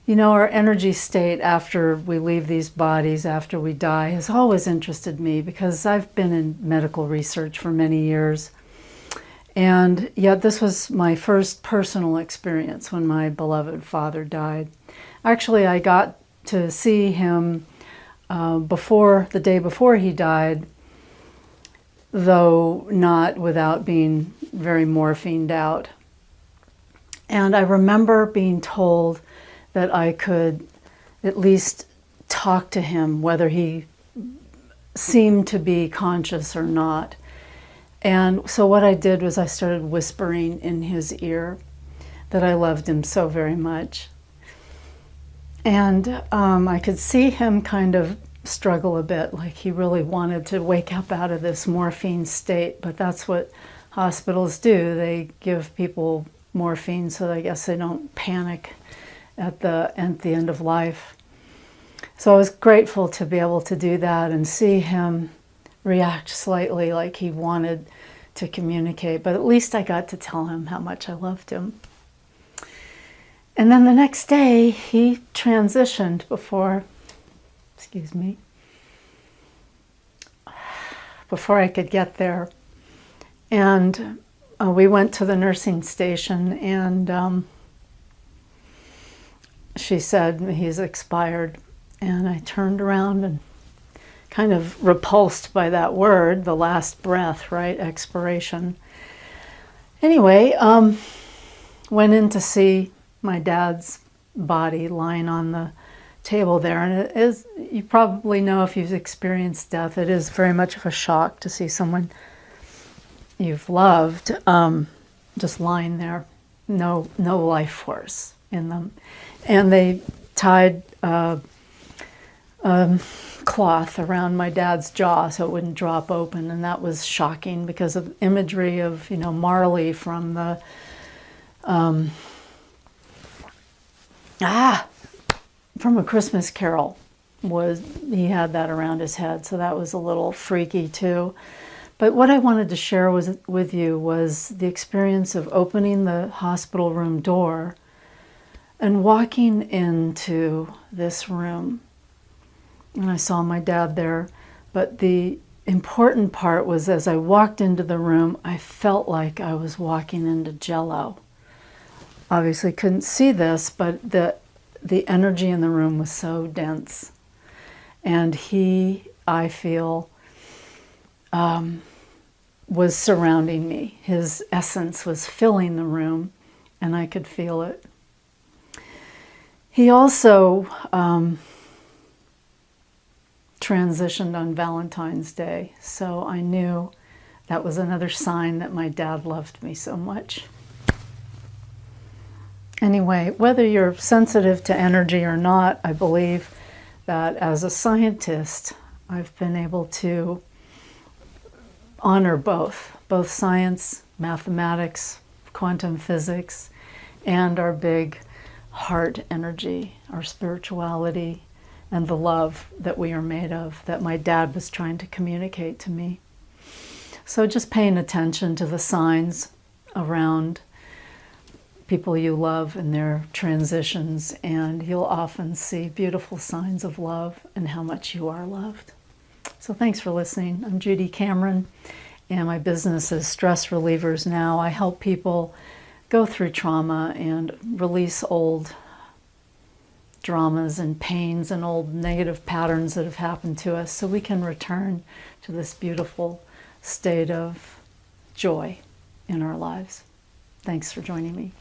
You know, our energy state after we leave these bodies, after we die, has always interested me because I've been in medical research for many years. And yet this was my first personal experience when my beloved father died. Actually, I got to see him the day before he died, though not without being very morphined out. And I remember being told that I could at least talk to him, whether he seemed to be conscious or not. And so what I did was I started whispering in his ear that I loved him so very much. And I could see him kind of struggle a bit, like he really wanted to wake up out of this morphine state, but that's what hospitals do. They give people morphine so I guess they don't panic at the end of life. So I was grateful to be able to do that and see him react slightly like he wanted to communicate, but at least I got to tell him how much I loved him. And then the next day he transitioned before I could get there. And we went to the nursing station, and she said he's expired. And I turned around and kind of repulsed by that word, the last breath, right? Expiration. Anyway, went in to see my dad's body lying on the table there. And it is, you probably know if you've experienced death, it is very much of a shock to see someone you've loved just lying there, no life force in them. And they tied cloth around my dad's jaw so it wouldn't drop open, and that was shocking because of imagery of, you know, Marley from the from A Christmas Carol. He had that around his head, so that was a little freaky too. But what I wanted to share with you was the experience of opening the hospital room door and walking into this room. And I saw my dad there, but the important part was as I walked into the room, I felt like I was walking into Jell-O. Obviously couldn't see this, but the energy in the room was so dense. And he, I feel, was surrounding me. His essence was filling the room, and I could feel it. He also transitioned on Valentine's Day, so I knew that was another sign that my dad loved me so much. Anyway, whether you're sensitive to energy or not, I believe that as a scientist, I've been able to honor both science, mathematics, quantum physics, and our big heart energy, our spirituality, and the love that we are made of, that my dad was trying to communicate to me. So just paying attention to the signs around people you love and their transitions, and you'll often see beautiful signs of love and how much you are loved. So thanks for listening. I'm Judy Cameron, and my business is Stress Relievers Now. I help people go through trauma and release old dramas and pains and old negative patterns that have happened to us so we can return to this beautiful state of joy in our lives. Thanks for joining me.